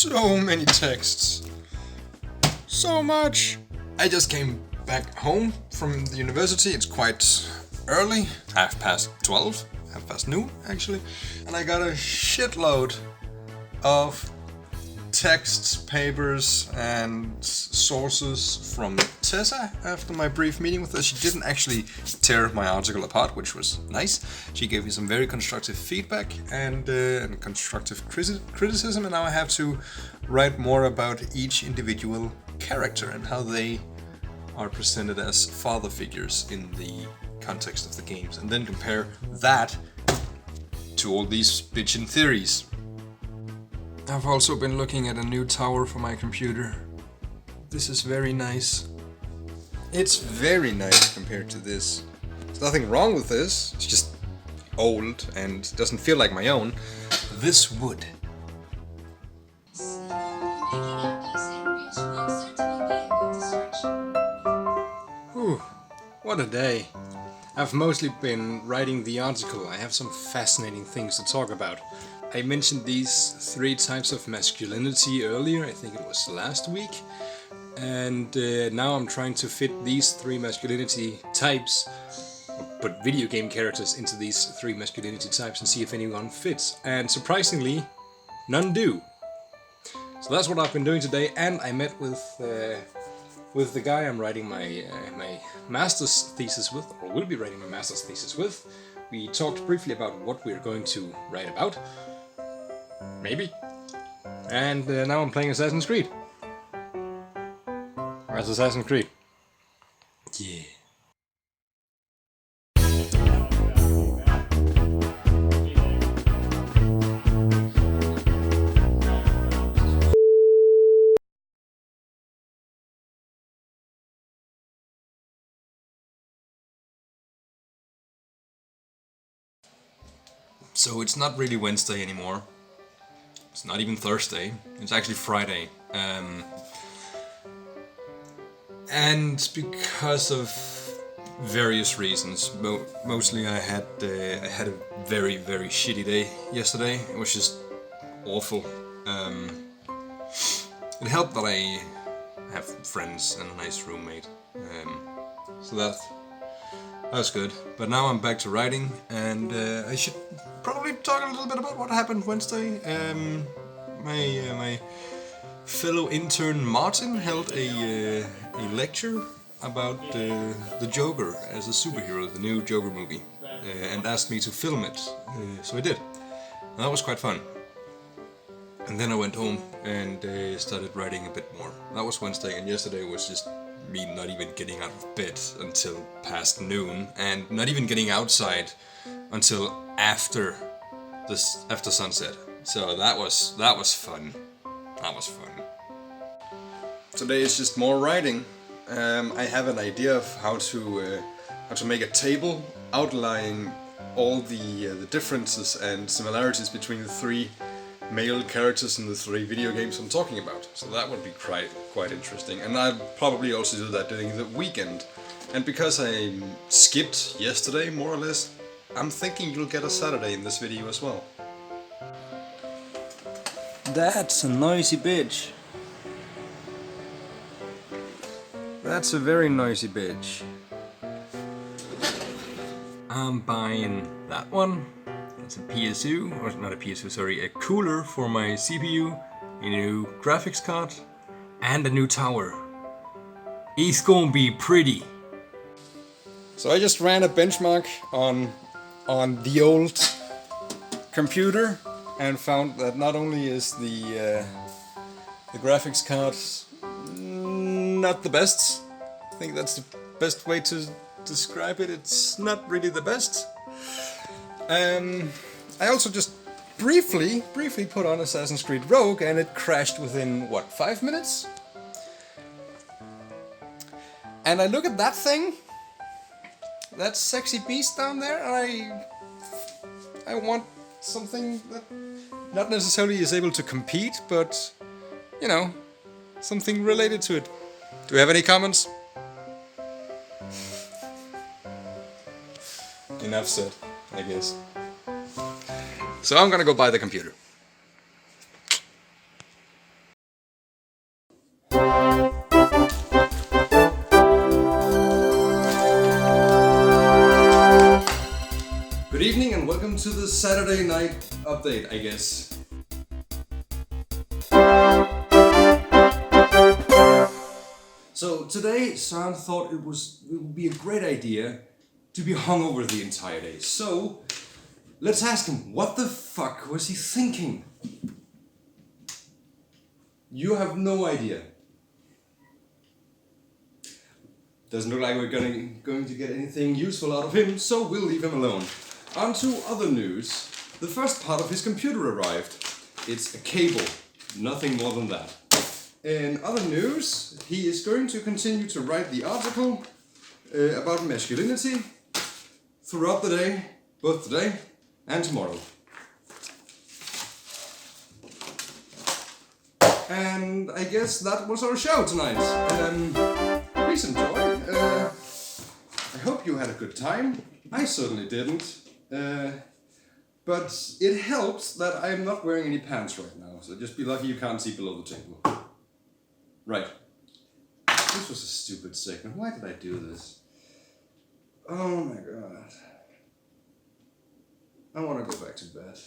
So many texts. So much. I just came back home from the university. It's quite early, 12:30, 12:30 noon actually. And I got a shitload of texts, papers, and sources from Tessa after my brief meeting with her. She didn't actually tear my article apart, which was nice. She gave me some very constructive feedback and constructive criticism, and now I have to write more about each individual character and how they are presented as father figures in the context of the games, and then compare that to all these bitchin' theories. I've also been looking at a new tower for my computer. This is very nice. It's very nice compared to this. There's nothing wrong with this, it's just old and doesn't feel like my own. This would. Whew, what a day. I've mostly been writing the article. I have some fascinating things to talk about. I mentioned these 3 types of masculinity earlier, I think it was last week. And now I'm trying to fit these 3 masculinity types, put video game characters into these 3 masculinity types and see if anyone fits. And surprisingly, none do. So that's what I've been doing today, and I met with the guy I'm writing my master's thesis with, or will be writing my master's thesis with. We talked briefly about what we're going to write about. Maybe. And now I'm playing Assassin's Creed. That's Assassin's Creed. Yeah. So it's not really Wednesday anymore. It's not even Thursday. It's actually Friday. And because of various reasons, mostly I had a very, very shitty day yesterday. It was just awful. It helped that I have friends and a nice roommate. So that's good. But now I'm back to writing, and I should probably talk a little bit about what happened Wednesday. My fellow intern Martin held a lecture about the Joker as a superhero, the new Joker movie, and asked me to film it. So I did. And that was quite fun. And then I went home and started writing a bit more. That was Wednesday, and yesterday was just me not even getting out of bed until past noon, and not even getting outside until after sunset. So that was fun. That was fun. Today is just more writing. I have an idea of how to make a table outlining all the differences and similarities between the 3 male characters in the 3 video games I'm talking about. So that would be quite interesting. And I'll probably also do that during the weekend. And because I skipped yesterday, more or less, I'm thinking you'll get a Saturday in this video as well. That's a noisy bitch. That's a very noisy bitch. I'm buying that one. It's a PSU, or not a PSU, sorry, a cooler for my CPU, a new graphics card, and a new tower. It's gonna be pretty. So I just ran a benchmark on the old computer and found that not only is the graphics card not the best, I think that's the best way to describe it, it's not really the best. I also just briefly put on Assassin's Creed Rogue, and it crashed within, what, 5 minutes? And I look at that thing, that sexy beast down there, and I want something that not necessarily is able to compete, but, you know, something related to it. Do we have any comments? Enough said, I guess. So I'm gonna go buy the computer. welcome to the Saturday night update, I guess. So today, Søren thought it would be a great idea to be hungover the entire day. So let's ask him, what the fuck was he thinking? You have no idea. Doesn't look like we're going to get anything useful out of him, so we'll leave him alone. On to other news. The first part of his computer arrived. It's a cable, nothing more than that. In other news, he is going to continue to write the article about masculinity throughout the day, both today and tomorrow. And I guess that was our show tonight. Please enjoy. I hope you had a good time. I certainly didn't. But it helps that I'm not wearing any pants right now, so just be lucky you can't see below the table. Right. This was a stupid segment. Why did I do this? Oh my god. I want to go back to bed.